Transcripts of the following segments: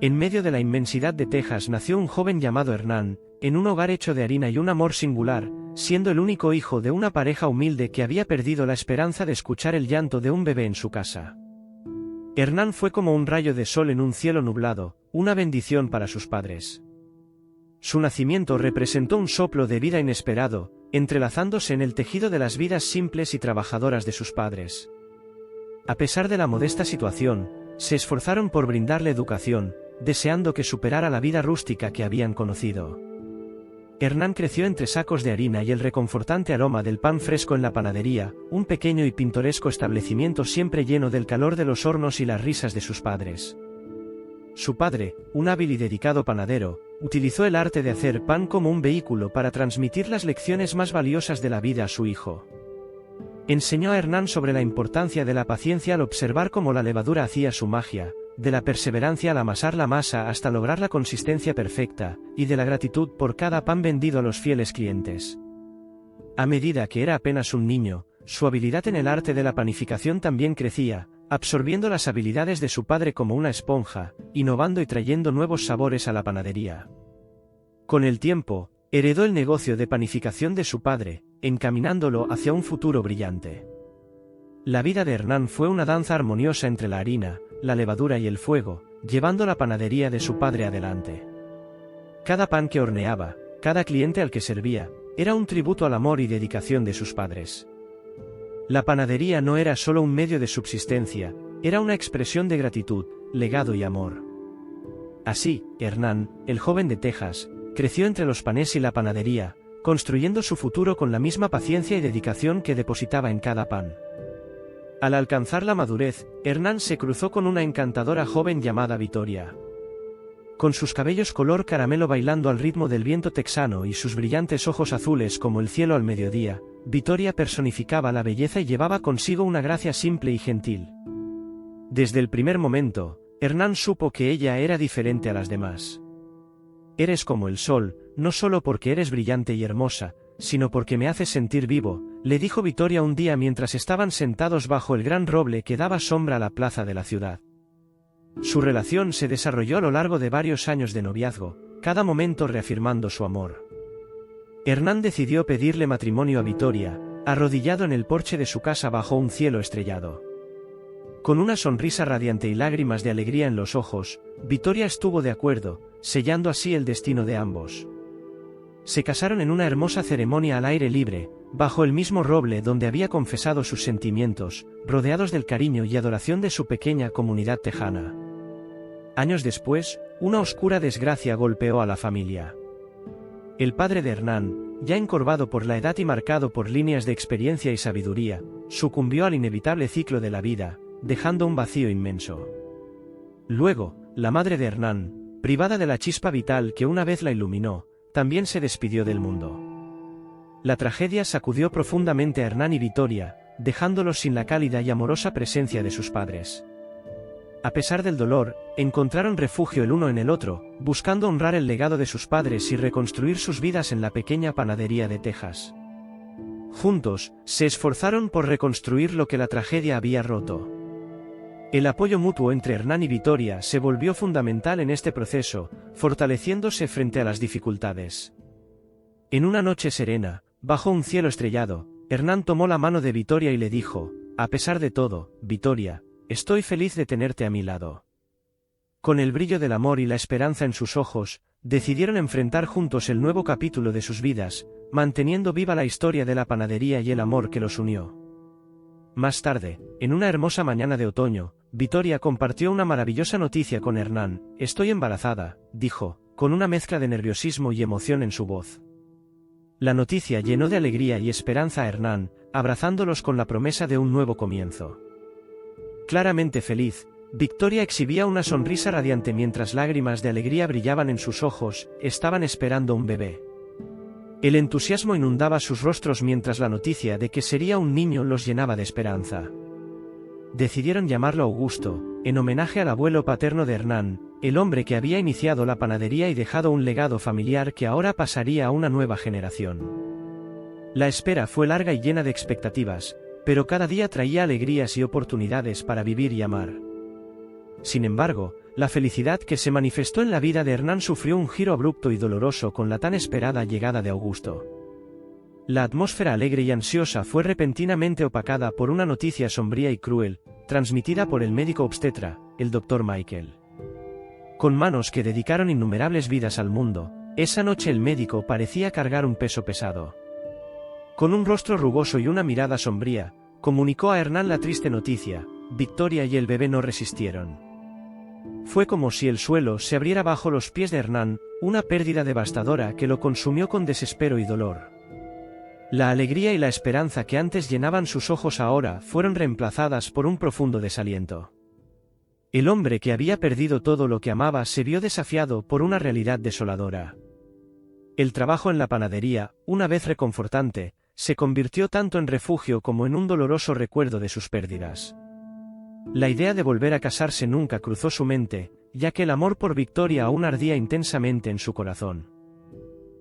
En medio de la inmensidad de Texas nació un joven llamado Hernán, en un hogar hecho de harina y un amor singular, siendo el único hijo de una pareja humilde que había perdido la esperanza de escuchar el llanto de un bebé en su casa. Hernán fue como un rayo de sol en un cielo nublado, una bendición para sus padres. Su nacimiento representó un soplo de vida inesperado, entrelazándose en el tejido de las vidas simples y trabajadoras de sus padres. A pesar de la modesta situación, se esforzaron por brindarle educación, deseando que superara la vida rústica que habían conocido. Hernán creció entre sacos de harina y el reconfortante aroma del pan fresco en la panadería, un pequeño y pintoresco establecimiento siempre lleno del calor de los hornos y las risas de sus padres. Su padre, un hábil y dedicado panadero, utilizó el arte de hacer pan como un vehículo para transmitir las lecciones más valiosas de la vida a su hijo. Enseñó a Hernán sobre la importancia de la paciencia al observar cómo la levadura hacía su magia, de la perseverancia al amasar la masa hasta lograr la consistencia perfecta, y de la gratitud por cada pan vendido a los fieles clientes. A medida que era apenas un niño, su habilidad en el arte de la panificación también crecía, absorbiendo las habilidades de su padre como una esponja, innovando y trayendo nuevos sabores a la panadería. Con el tiempo, heredó el negocio de panificación de su padre, encaminándolo hacia un futuro brillante. La vida de Hernán fue una danza armoniosa entre la harina, la levadura y el fuego, llevando la panadería de su padre adelante. Cada pan que horneaba, cada cliente al que servía, era un tributo al amor y dedicación de sus padres. La panadería no era solo un medio de subsistencia, era una expresión de gratitud, legado y amor. Así, Hernán, el joven de Texas, creció entre los panes y la panadería, construyendo su futuro con la misma paciencia y dedicación que depositaba en cada pan. Al alcanzar la madurez, Hernán se cruzó con una encantadora joven llamada Victoria. Con sus cabellos color caramelo bailando al ritmo del viento texano y sus brillantes ojos azules como el cielo al mediodía, Victoria personificaba la belleza y llevaba consigo una gracia simple y gentil. Desde el primer momento, Hernán supo que ella era diferente a las demás. «Eres como el sol, no solo porque eres brillante y hermosa, sino porque me haces sentir vivo», le dijo Victoria un día mientras estaban sentados bajo el gran roble que daba sombra a la plaza de la ciudad. Su relación se desarrolló a lo largo de varios años de noviazgo, cada momento reafirmando su amor. Hernán decidió pedirle matrimonio a Victoria, arrodillado en el porche de su casa bajo un cielo estrellado. Con una sonrisa radiante y lágrimas de alegría en los ojos, Victoria estuvo de acuerdo, sellando así el destino de ambos. Se casaron en una hermosa ceremonia al aire libre, bajo el mismo roble donde había confesado sus sentimientos, rodeados del cariño y adoración de su pequeña comunidad tejana. Años después, una oscura desgracia golpeó a la familia. El padre de Hernán, ya encorvado por la edad y marcado por líneas de experiencia y sabiduría, sucumbió al inevitable ciclo de la vida, dejando un vacío inmenso. Luego, la madre de Hernán, privada de la chispa vital que una vez la iluminó, también se despidió del mundo. La tragedia sacudió profundamente a Hernán y Victoria, dejándolos sin la cálida y amorosa presencia de sus padres. A pesar del dolor, encontraron refugio el uno en el otro, buscando honrar el legado de sus padres y reconstruir sus vidas en la pequeña panadería de Texas. Juntos, se esforzaron por reconstruir lo que la tragedia había roto. El apoyo mutuo entre Hernán y Victoria se volvió fundamental en este proceso, fortaleciéndose frente a las dificultades. En una noche serena, bajo un cielo estrellado, Hernán tomó la mano de Victoria y le dijo: «A pesar de todo, Victoria, estoy feliz de tenerte a mi lado». Con el brillo del amor y la esperanza en sus ojos, decidieron enfrentar juntos el nuevo capítulo de sus vidas, manteniendo viva la historia de la panadería y el amor que los unió. Más tarde, en una hermosa mañana de otoño, Victoria compartió una maravillosa noticia con Hernán. «Estoy embarazada», dijo, con una mezcla de nerviosismo y emoción en su voz. La noticia llenó de alegría y esperanza a Hernán, abrazándolos con la promesa de un nuevo comienzo. Claramente feliz, Victoria exhibía una sonrisa radiante mientras lágrimas de alegría brillaban en sus ojos. Estaban esperando un bebé. El entusiasmo inundaba sus rostros mientras la noticia de que sería un niño los llenaba de esperanza. Decidieron llamarlo Augusto, en homenaje al abuelo paterno de Hernán, el hombre que había iniciado la panadería y dejado un legado familiar que ahora pasaría a una nueva generación. La espera fue larga y llena de expectativas, pero cada día traía alegrías y oportunidades para vivir y amar. Sin embargo, La felicidad que se manifestó en la vida de Hernán sufrió un giro abrupto y doloroso con la tan esperada llegada de Augusto. La atmósfera alegre y ansiosa fue repentinamente opacada por una noticia sombría y cruel, transmitida por el médico obstetra, el Dr. Michael. Con manos que dedicaron innumerables vidas al mundo, esa noche el médico parecía cargar un peso pesado. Con un rostro rugoso y una mirada sombría, comunicó a Hernán la triste noticia: Victoria y el bebé no resistieron. Fue como si el suelo se abriera bajo los pies de Hernán, una pérdida devastadora que lo consumió con desespero y dolor. La alegría y la esperanza que antes llenaban sus ojos ahora fueron reemplazadas por un profundo desaliento. El hombre que había perdido todo lo que amaba se vio desafiado por una realidad desoladora. El trabajo en la panadería, una vez reconfortante, se convirtió tanto en refugio como en un doloroso recuerdo de sus pérdidas. La idea de volver a casarse nunca cruzó su mente, ya que el amor por Victoria aún ardía intensamente en su corazón.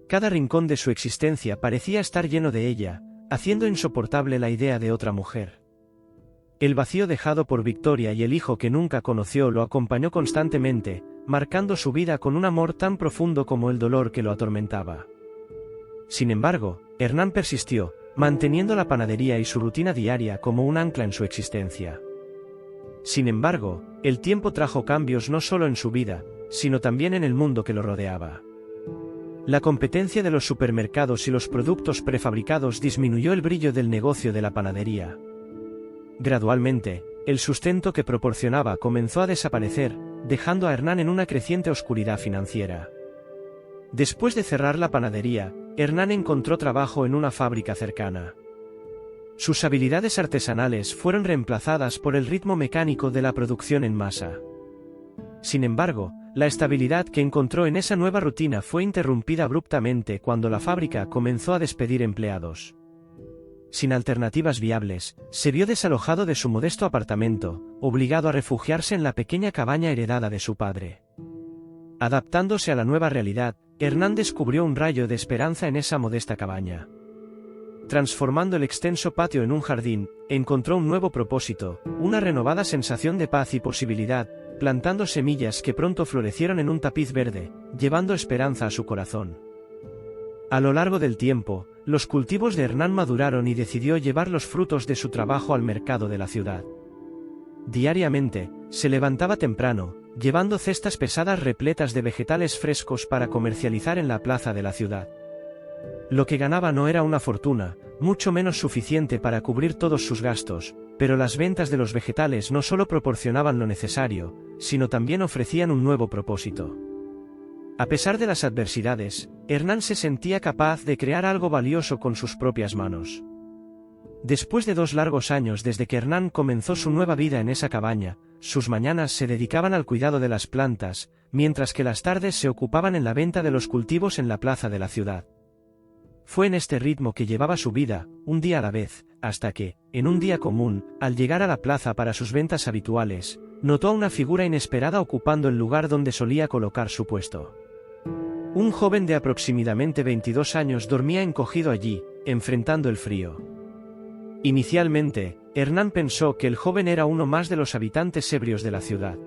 Cada rincón de su existencia parecía estar lleno de ella, haciendo insoportable la idea de otra mujer. El vacío dejado por Victoria y el hijo que nunca conoció lo acompañó constantemente, marcando su vida con un amor tan profundo como el dolor que lo atormentaba. Sin embargo, Hernán persistió, manteniendo la panadería y su rutina diaria como un ancla en su existencia. Sin embargo, el tiempo trajo cambios no solo en su vida, sino también en el mundo que lo rodeaba. La competencia de los supermercados y los productos prefabricados disminuyó el brillo del negocio de la panadería. Gradualmente, el sustento que proporcionaba comenzó a desaparecer, dejando a Hernán en una creciente oscuridad financiera. Después de cerrar la panadería, Hernán encontró trabajo en una fábrica cercana. Sus habilidades artesanales fueron reemplazadas por el ritmo mecánico de la producción en masa. Sin embargo, la estabilidad que encontró en esa nueva rutina fue interrumpida abruptamente cuando la fábrica comenzó a despedir empleados. Sin alternativas viables, se vio desalojado de su modesto apartamento, obligado a refugiarse en la pequeña cabaña heredada de su padre. Adaptándose a la nueva realidad, Hernán descubrió un rayo de esperanza en esa modesta cabaña. Transformando el extenso patio en un jardín, encontró un nuevo propósito, una renovada sensación de paz y posibilidad, plantando semillas que pronto florecieron en un tapiz verde, llevando esperanza a su corazón. A lo largo del tiempo, los cultivos de Hernán maduraron y decidió llevar los frutos de su trabajo al mercado de la ciudad. Diariamente, se levantaba temprano, llevando cestas pesadas repletas de vegetales frescos para comercializar en la plaza de la ciudad. Lo que ganaba no era una fortuna, mucho menos suficiente para cubrir todos sus gastos, pero las ventas de los vegetales no solo proporcionaban lo necesario, sino también ofrecían un nuevo propósito. A pesar de las adversidades, Hernán se sentía capaz de crear algo valioso con sus propias manos. Después de 2 largos años desde que Hernán comenzó su nueva vida en esa cabaña, sus mañanas se dedicaban al cuidado de las plantas, mientras que las tardes se ocupaban en la venta de los cultivos en la plaza de la ciudad. Fue en este ritmo que llevaba su vida, un día a la vez, hasta que, en un día común, al llegar a la plaza para sus ventas habituales, notó a una figura inesperada ocupando el lugar donde solía colocar su puesto. Un joven de aproximadamente 22 años dormía encogido allí, enfrentando el frío. Inicialmente, Hernán pensó que el joven era uno más de los habitantes ebrios de la ciudad.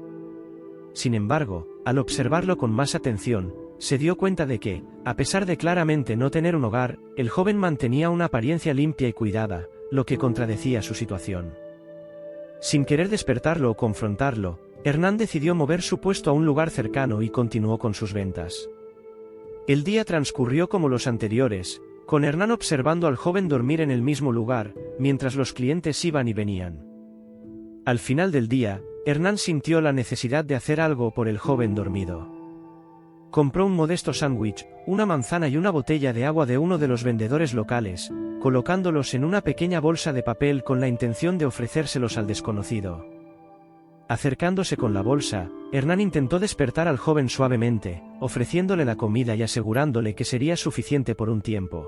Sin embargo, al observarlo con más atención, se dio cuenta de que, a pesar de claramente no tener un hogar, el joven mantenía una apariencia limpia y cuidada, lo que contradecía su situación. Sin querer despertarlo o confrontarlo, Hernán decidió mover su puesto a un lugar cercano y continuó con sus ventas. El día transcurrió como los anteriores, con Hernán observando al joven dormir en el mismo lugar, mientras los clientes iban y venían. Al final del día, Hernán sintió la necesidad de hacer algo por el joven dormido. Compró un modesto sándwich, una manzana y una botella de agua de uno de los vendedores locales, colocándolos en una pequeña bolsa de papel con la intención de ofrecérselos al desconocido. Acercándose con la bolsa, Hernán intentó despertar al joven suavemente, ofreciéndole la comida y asegurándole que sería suficiente por un tiempo.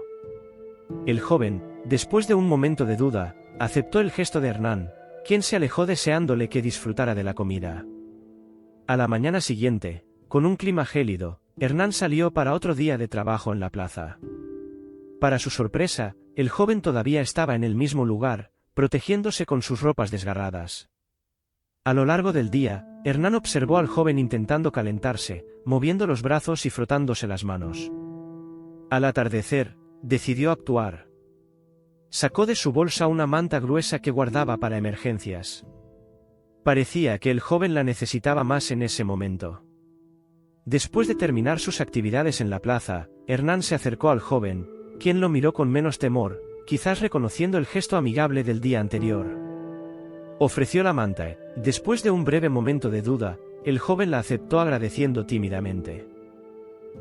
El joven, después de un momento de duda, aceptó el gesto de Hernán, quien se alejó deseándole que disfrutara de la comida. A la mañana siguiente, con un clima gélido, Hernán salió para otro día de trabajo en la plaza. Para su sorpresa, el joven todavía estaba en el mismo lugar, protegiéndose con sus ropas desgarradas. A lo largo del día, Hernán observó al joven intentando calentarse, moviendo los brazos y frotándose las manos. Al atardecer, decidió actuar. Sacó de su bolsa una manta gruesa que guardaba para emergencias. Parecía que el joven la necesitaba más en ese momento. Después de terminar sus actividades en la plaza, Hernán se acercó al joven, quien lo miró con menos temor, quizás reconociendo el gesto amigable del día anterior. Ofreció la manta. Después de un breve momento de duda, el joven la aceptó agradeciendo tímidamente.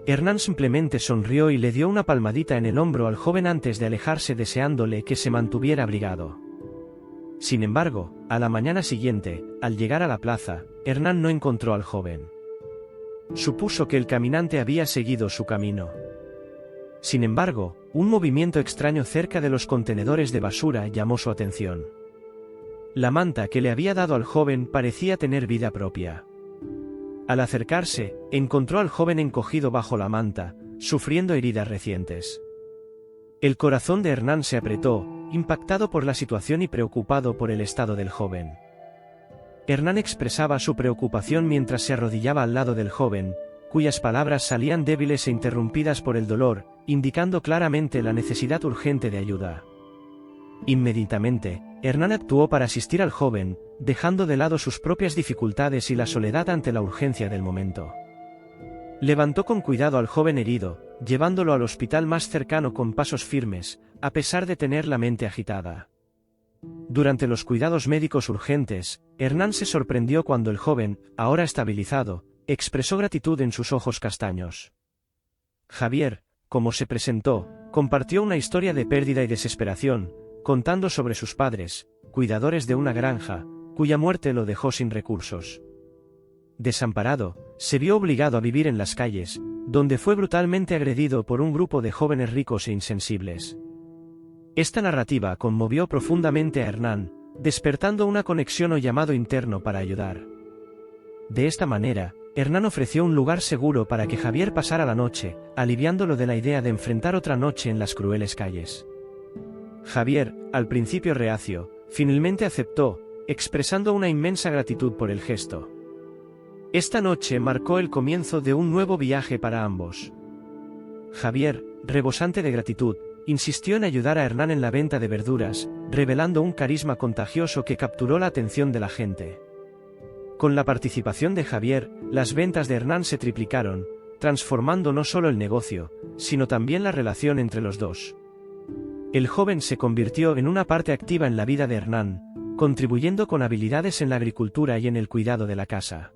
Hernán simplemente sonrió y le dio una palmadita en el hombro al joven antes de alejarse, deseándole que se mantuviera abrigado. Sin embargo, a la mañana siguiente, al llegar a la plaza, Hernán no encontró al joven. Supuso que el caminante había seguido su camino. Sin embargo, un movimiento extraño cerca de los contenedores de basura llamó su atención. La manta que le había dado al joven parecía tener vida propia. Al acercarse, encontró al joven encogido bajo la manta, sufriendo heridas recientes. El corazón de Hernán se apretó, impactado por la situación y preocupado por el estado del joven. Hernán expresaba su preocupación mientras se arrodillaba al lado del joven, cuyas palabras salían débiles e interrumpidas por el dolor, indicando claramente la necesidad urgente de ayuda. Inmediatamente, Hernán actuó para asistir al joven, dejando de lado sus propias dificultades y la soledad ante la urgencia del momento. Levantó con cuidado al joven herido, llevándolo al hospital más cercano con pasos firmes, a pesar de tener la mente agitada. Durante los cuidados médicos urgentes, Hernán se sorprendió cuando el joven, ahora estabilizado, expresó gratitud en sus ojos castaños. Javier, como se presentó, compartió una historia de pérdida y desesperación, contando sobre sus padres, cuidadores de una granja, cuya muerte lo dejó sin recursos. Desamparado, se vio obligado a vivir en las calles, donde fue brutalmente agredido por un grupo de jóvenes ricos e insensibles. Esta narrativa conmovió profundamente a Hernán, despertando una conexión o llamado interno para ayudar. De esta manera, Hernán ofreció un lugar seguro para que Javier pasara la noche, aliviándolo de la idea de enfrentar otra noche en las crueles calles. Javier, al principio reacio, finalmente aceptó, expresando una inmensa gratitud por el gesto. Esta noche marcó el comienzo de un nuevo viaje para ambos. Javier, rebosante de gratitud, insistió en ayudar a Hernán en la venta de verduras, revelando un carisma contagioso que capturó la atención de la gente. Con la participación de Javier, las ventas de Hernán se triplicaron, transformando no solo el negocio, sino también la relación entre los dos. El joven se convirtió en una parte activa en la vida de Hernán, contribuyendo con habilidades en la agricultura y en el cuidado de la casa.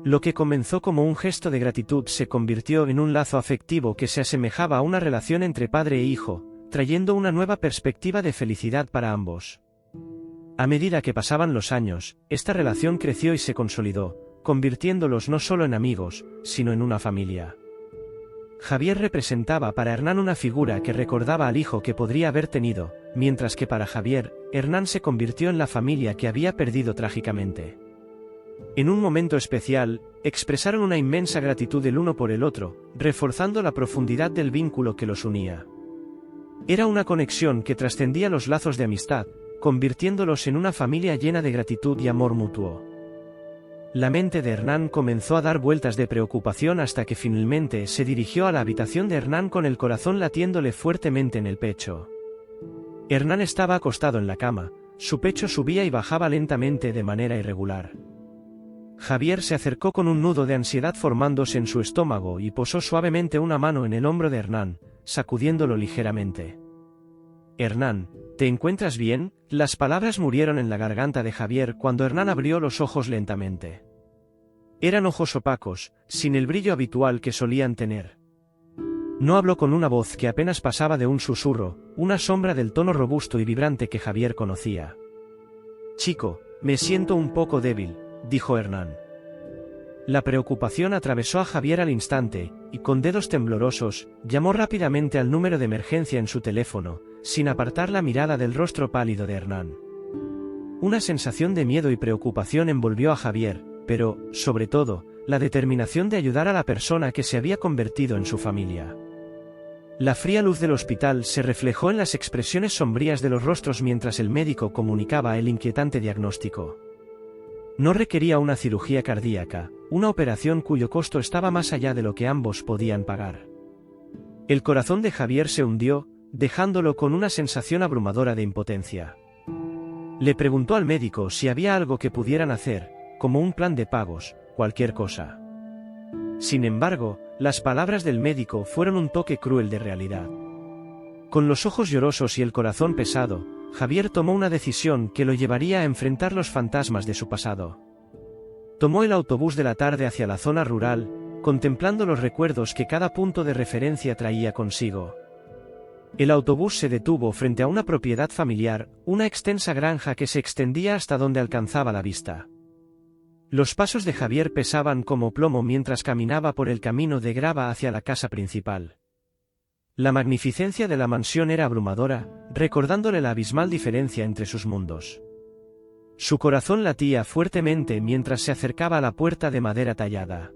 Lo que comenzó como un gesto de gratitud se convirtió en un lazo afectivo que se asemejaba a una relación entre padre e hijo, trayendo una nueva perspectiva de felicidad para ambos. A medida que pasaban los años, esta relación creció y se consolidó, convirtiéndolos no solo en amigos, sino en una familia. Javier representaba para Hernán una figura que recordaba al hijo que podría haber tenido, mientras que para Javier, Hernán se convirtió en la familia que había perdido trágicamente. En un momento especial, expresaron una inmensa gratitud el uno por el otro, reforzando la profundidad del vínculo que los unía. Era una conexión que trascendía los lazos de amistad, convirtiéndolos en una familia llena de gratitud y amor mutuo. La mente de Hernán comenzó a dar vueltas de preocupación hasta que finalmente se dirigió a la habitación de Hernán con el corazón latiéndole fuertemente en el pecho. Hernán estaba acostado en la cama, su pecho subía y bajaba lentamente de manera irregular. Javier se acercó con un nudo de ansiedad formándose en su estómago y posó suavemente una mano en el hombro de Hernán, sacudiéndolo ligeramente. «Hernán, ¿te encuentras bien?». Las palabras murieron en la garganta de Javier cuando Hernán abrió los ojos lentamente. Eran ojos opacos, sin el brillo habitual que solían tener. No habló con una voz que apenas pasaba de un susurro, una sombra del tono robusto y vibrante que Javier conocía. «Chico, me siento un poco débil», dijo Hernán. La preocupación atravesó a Javier al instante, y con dedos temblorosos, llamó rápidamente al número de emergencia en su teléfono, sin apartar la mirada del rostro pálido de Hernán. Una sensación de miedo y preocupación envolvió a Javier, pero, sobre todo, la determinación de ayudar a la persona que se había convertido en su familia. La fría luz del hospital se reflejó en las expresiones sombrías de los rostros mientras el médico comunicaba el inquietante diagnóstico. No requería una cirugía cardíaca, una operación cuyo costo estaba más allá de lo que ambos podían pagar. El corazón de Javier se hundió, dejándolo con una sensación abrumadora de impotencia. Le preguntó al médico si había algo que pudieran hacer, como un plan de pagos, cualquier cosa. Sin embargo, las palabras del médico fueron un toque cruel de realidad. Con los ojos llorosos y el corazón pesado, Javier tomó una decisión que lo llevaría a enfrentar los fantasmas de su pasado. Tomó el autobús de la tarde hacia la zona rural, contemplando los recuerdos que cada punto de referencia traía consigo. El autobús se detuvo frente a una propiedad familiar, una extensa granja que se extendía hasta donde alcanzaba la vista. Los pasos de Javier pesaban como plomo mientras caminaba por el camino de grava hacia la casa principal. La magnificencia de la mansión era abrumadora, recordándole la abismal diferencia entre sus mundos. Su corazón latía fuertemente mientras se acercaba a la puerta de madera tallada.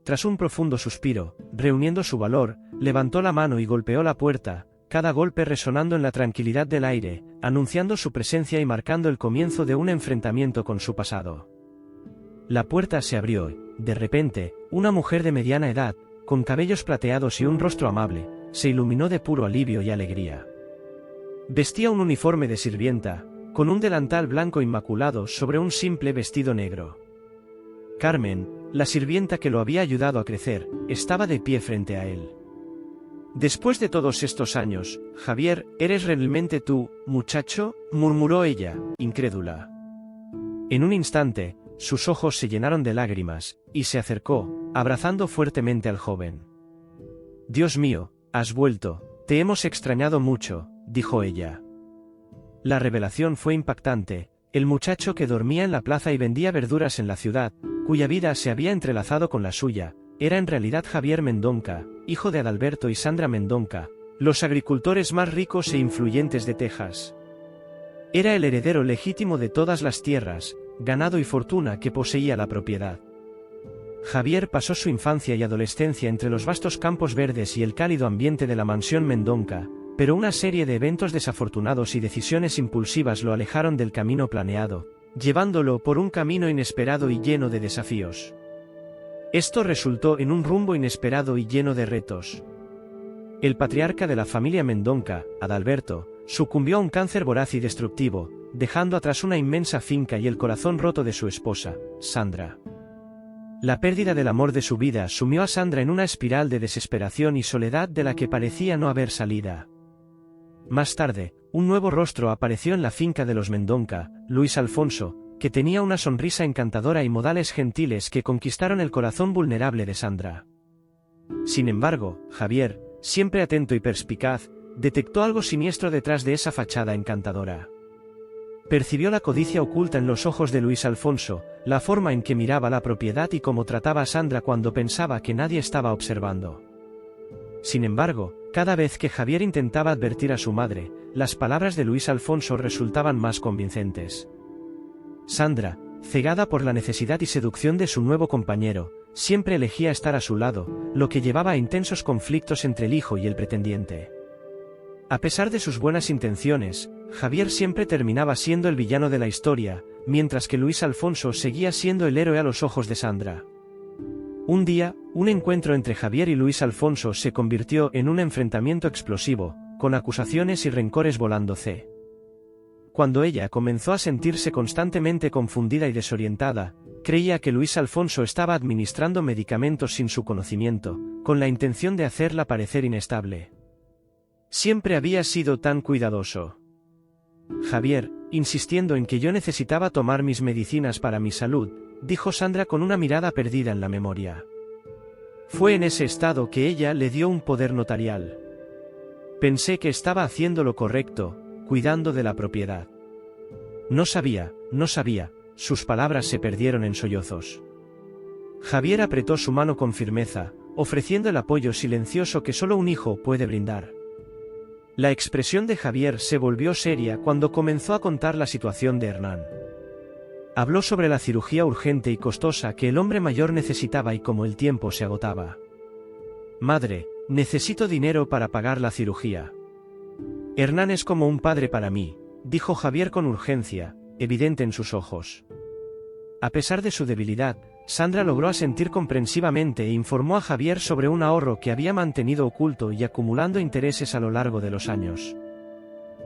Tras un profundo suspiro, reuniendo su valor, levantó la mano y golpeó la puerta, cada golpe resonando en la tranquilidad del aire, anunciando su presencia y marcando el comienzo de un enfrentamiento con su pasado. La puerta se abrió y, de repente, una mujer de mediana edad, con cabellos plateados y un rostro amable, se iluminó de puro alivio y alegría. Vestía un uniforme de sirvienta, con un delantal blanco inmaculado sobre un simple vestido negro. Carmen, la sirvienta que lo había ayudado a crecer, estaba de pie frente a él. «Después de todos estos años, Javier, ¿eres realmente tú, muchacho?», murmuró ella, incrédula. En un instante, sus ojos se llenaron de lágrimas, y se acercó, abrazando fuertemente al joven. «Dios mío, has vuelto, te hemos extrañado mucho», dijo ella. La revelación fue impactante. El muchacho que dormía en la plaza y vendía verduras en la ciudad, cuya vida se había entrelazado con la suya, era en realidad Javier Mendonca, hijo de Adalberto y Sandra Mendonca, los agricultores más ricos e influyentes de Texas. Era el heredero legítimo de todas las tierras, ganado y fortuna que poseía la propiedad. Javier pasó su infancia y adolescencia entre los vastos campos verdes y el cálido ambiente de la mansión Mendonca, pero una serie de eventos desafortunados y decisiones impulsivas lo alejaron del camino planeado, llevándolo por un camino inesperado y lleno de desafíos. Esto resultó en un rumbo inesperado y lleno de retos. El patriarca de la familia Mendonca, Adalberto, sucumbió a un cáncer voraz y destructivo, dejando atrás una inmensa finca y el corazón roto de su esposa, Sandra. La pérdida del amor de su vida sumió a Sandra en una espiral de desesperación y soledad de la que parecía no haber salida. Más tarde, un nuevo rostro apareció en la finca de los Mendonca, Luis Alfonso, que tenía una sonrisa encantadora y modales gentiles que conquistaron el corazón vulnerable de Sandra. Sin embargo, Javier, siempre atento y perspicaz, detectó algo siniestro detrás de esa fachada encantadora. Percibió la codicia oculta en los ojos de Luis Alfonso, la forma en que miraba la propiedad y cómo trataba a Sandra cuando pensaba que nadie estaba observando. Sin embargo, cada vez que Javier intentaba advertir a su madre, las palabras de Luis Alfonso resultaban más convincentes. Sandra, cegada por la necesidad y seducción de su nuevo compañero, siempre elegía estar a su lado, lo que llevaba a intensos conflictos entre el hijo y el pretendiente. A pesar de sus buenas intenciones, Javier siempre terminaba siendo el villano de la historia, mientras que Luis Alfonso seguía siendo el héroe a los ojos de Sandra. Un día, un encuentro entre Javier y Luis Alfonso se convirtió en un enfrentamiento explosivo, con acusaciones y rencores volando. Cuando ella comenzó a sentirse constantemente confundida y desorientada, creía que Luis Alfonso estaba administrando medicamentos sin su conocimiento, con la intención de hacerla parecer inestable. Siempre había sido tan cuidadoso. Javier, insistiendo en que yo necesitaba tomar mis medicinas para mi salud, dijo Sandra con una mirada perdida en la memoria. Fue en ese estado que ella le dio un poder notarial. Pensé que estaba haciendo lo correcto, cuidando de la propiedad. No sabía, sus palabras se perdieron en sollozos. Javier apretó su mano con firmeza, ofreciendo el apoyo silencioso que solo un hijo puede brindar. La expresión de Javier se volvió seria cuando comenzó a contar la situación de Hernán. Habló sobre la cirugía urgente y costosa que el hombre mayor necesitaba y cómo el tiempo se agotaba. «Madre, necesito dinero para pagar la cirugía. Hernán es como un padre para mí», dijo Javier con urgencia, evidente en sus ojos. A pesar de su debilidad, Sandra logró asentir comprensivamente e informó a Javier sobre un ahorro que había mantenido oculto y acumulando intereses a lo largo de los años.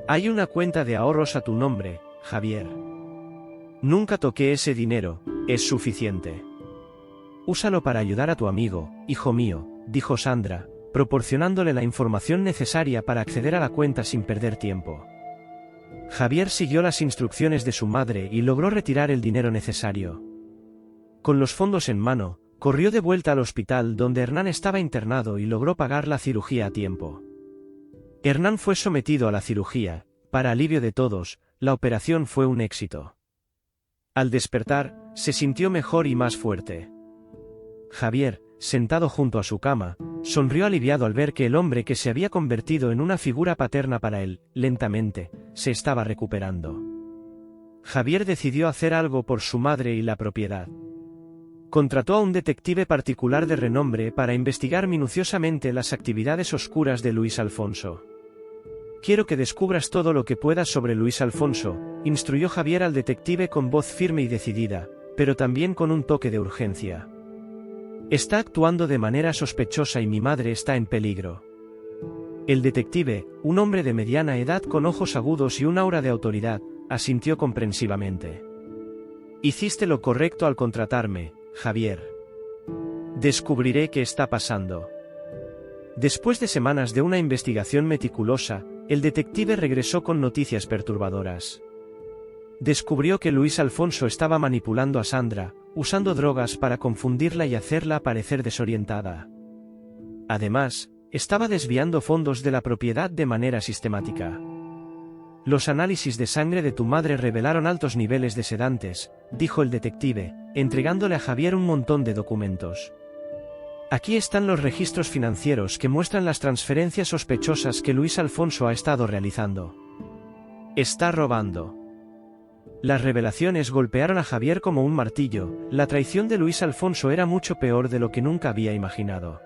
Hay una cuenta de ahorros a tu nombre, Javier. Nunca toqué ese dinero, es suficiente. Úsalo para ayudar a tu amigo, hijo mío, dijo Sandra, proporcionándole la información necesaria para acceder a la cuenta sin perder tiempo. Javier siguió las instrucciones de su madre y logró retirar el dinero necesario. Con los fondos en mano, corrió de vuelta al hospital donde Hernán estaba internado y logró pagar la cirugía a tiempo. Hernán fue sometido a la cirugía. Para alivio de todos, la operación fue un éxito. Al despertar, se sintió mejor y más fuerte. Javier, sentado junto a su cama, sonrió aliviado al ver que el hombre que se había convertido en una figura paterna para él, lentamente, se estaba recuperando. Javier decidió hacer algo por su madre y la propiedad. Contrató a un detective particular de renombre para investigar minuciosamente las actividades oscuras de Luis Alfonso. Quiero que descubras todo lo que puedas sobre Luis Alfonso, instruyó Javier al detective con voz firme y decidida, pero también con un toque de urgencia. Está actuando de manera sospechosa y mi madre está en peligro. El detective, un hombre de mediana edad con ojos agudos y un aura de autoridad, asintió comprensivamente. Hiciste lo correcto al contratarme, Javier. Descubriré qué está pasando. Después de semanas de una investigación meticulosa, el detective regresó con noticias perturbadoras. Descubrió que Luis Alfonso estaba manipulando a Sandra, usando drogas para confundirla y hacerla parecer desorientada. Además, estaba desviando fondos de la propiedad de manera sistemática. Los análisis de sangre de tu madre revelaron altos niveles de sedantes, dijo el detective, entregándole a Javier un montón de documentos. Aquí están los registros financieros que muestran las transferencias sospechosas que Luis Alfonso ha estado realizando. Está robando. Las revelaciones golpearon a Javier como un martillo. La traición de Luis Alfonso era mucho peor de lo que nunca había imaginado.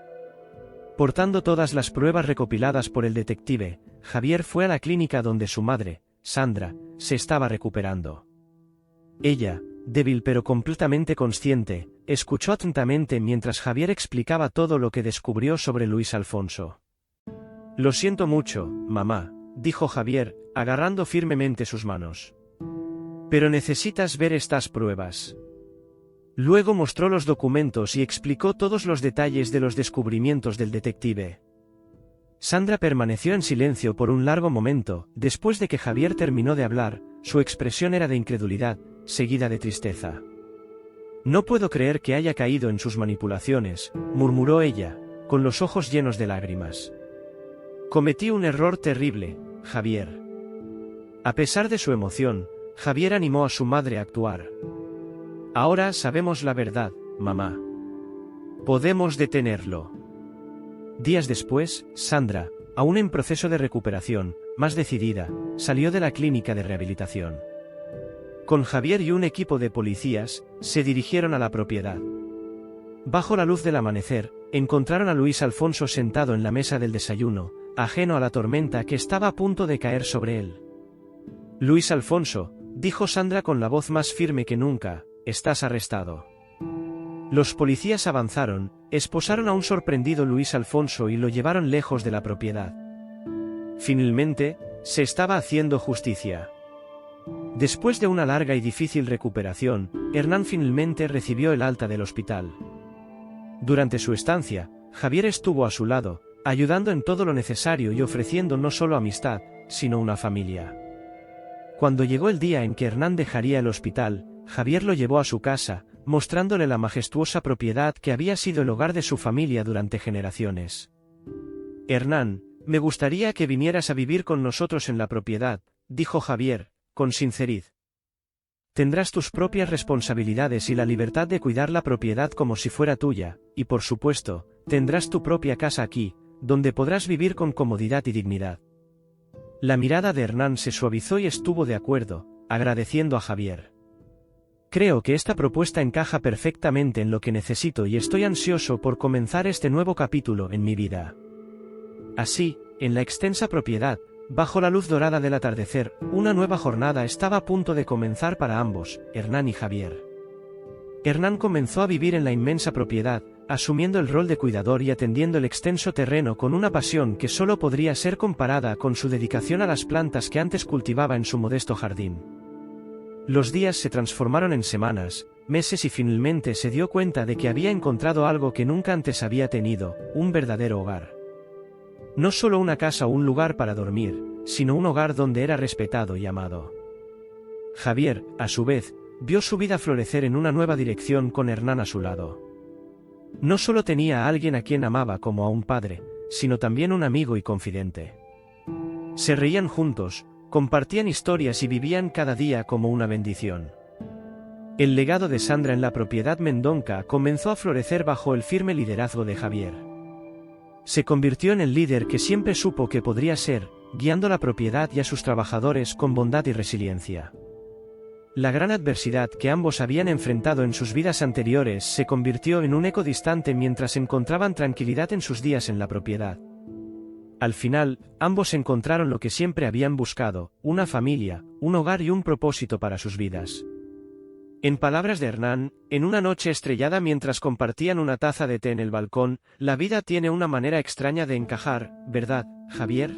Portando todas las pruebas recopiladas por el detective, Javier fue a la clínica donde su madre, Sandra, se estaba recuperando. Ella, débil pero completamente consciente, escuchó atentamente mientras Javier explicaba todo lo que descubrió sobre Luis Alfonso. Lo siento mucho, mamá, dijo Javier, agarrando firmemente sus manos. Pero necesitas ver estas pruebas. Luego mostró los documentos y explicó todos los detalles de los descubrimientos del detective. Sandra permaneció en silencio por un largo momento. Después de que Javier terminó de hablar, su expresión era de incredulidad, seguida de tristeza. No puedo creer que haya caído en sus manipulaciones, murmuró ella, con los ojos llenos de lágrimas. Cometí un error terrible, Javier. A pesar de su emoción, Javier animó a su madre a actuar. Ahora sabemos la verdad, mamá. Podemos detenerlo. Días después, Sandra, aún en proceso de recuperación, más decidida, salió de la clínica de rehabilitación. Con Javier y un equipo de policías, se dirigieron a la propiedad. Bajo la luz del amanecer, encontraron a Luis Alfonso sentado en la mesa del desayuno, ajeno a la tormenta que estaba a punto de caer sobre él. Luis Alfonso, dijo Sandra con la voz más firme que nunca, estás arrestado. Los policías avanzaron, esposaron a un sorprendido Luis Alfonso y lo llevaron lejos de la propiedad. Finalmente, se estaba haciendo justicia. Después de una larga y difícil recuperación, Hernán finalmente recibió el alta del hospital. Durante su estancia, Javier estuvo a su lado, ayudando en todo lo necesario y ofreciendo no solo amistad, sino una familia. Cuando llegó el día en que Hernán dejaría el hospital, Javier lo llevó a su casa, mostrándole la majestuosa propiedad que había sido el hogar de su familia durante generaciones. Hernán, me gustaría que vinieras a vivir con nosotros en la propiedad, dijo Javier, con sinceridad. Tendrás tus propias responsabilidades y la libertad de cuidar la propiedad como si fuera tuya, y por supuesto, tendrás tu propia casa aquí, donde podrás vivir con comodidad y dignidad. La mirada de Hernán se suavizó y estuvo de acuerdo, agradeciendo a Javier. Creo que esta propuesta encaja perfectamente en lo que necesito y estoy ansioso por comenzar este nuevo capítulo en mi vida. Así, en la extensa propiedad, bajo la luz dorada del atardecer, una nueva jornada estaba a punto de comenzar para ambos, Hernán y Javier. Hernán comenzó a vivir en la inmensa propiedad, asumiendo el rol de cuidador y atendiendo el extenso terreno con una pasión que solo podría ser comparada con su dedicación a las plantas que antes cultivaba en su modesto jardín. Los días se transformaron en semanas, meses y finalmente se dio cuenta de que había encontrado algo que nunca antes había tenido, un verdadero hogar. No solo una casa o un lugar para dormir, sino un hogar donde era respetado y amado. Javier, a su vez, vio su vida florecer en una nueva dirección con Hernán a su lado. No solo tenía a alguien a quien amaba como a un padre, sino también un amigo y confidente. Se reían juntos, compartían historias y vivían cada día como una bendición. El legado de Sandra en la propiedad Mendonca comenzó a florecer bajo el firme liderazgo de Javier. Se convirtió en el líder que siempre supo que podría ser, guiando la propiedad y a sus trabajadores con bondad y resiliencia. La gran adversidad que ambos habían enfrentado en sus vidas anteriores se convirtió en un eco distante mientras encontraban tranquilidad en sus días en la propiedad. Al final, ambos encontraron lo que siempre habían buscado, una familia, un hogar y un propósito para sus vidas. En palabras de Hernán, en una noche estrellada mientras compartían una taza de té en el balcón, la vida tiene una manera extraña de encajar, ¿verdad, Javier?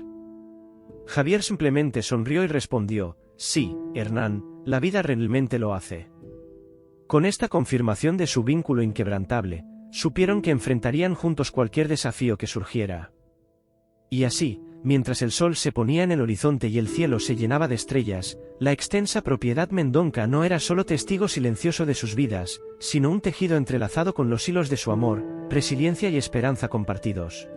Javier simplemente sonrió y respondió, sí, Hernán, la vida realmente lo hace. Con esta confirmación de su vínculo inquebrantable, supieron que enfrentarían juntos cualquier desafío que surgiera. Y así, mientras el sol se ponía en el horizonte y el cielo se llenaba de estrellas, la extensa propiedad Mendonca no era solo testigo silencioso de sus vidas, sino un tejido entrelazado con los hilos de su amor, resiliencia y esperanza compartidos.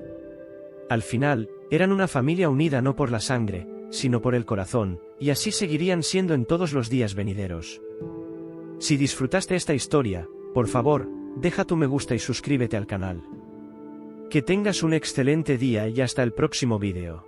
Al final, eran una familia unida no por la sangre, sino por el corazón, y así seguirían siendo en todos los días venideros. Si disfrutaste esta historia, por favor, deja tu me gusta y suscríbete al canal. Que tengas un excelente día y hasta el próximo vídeo.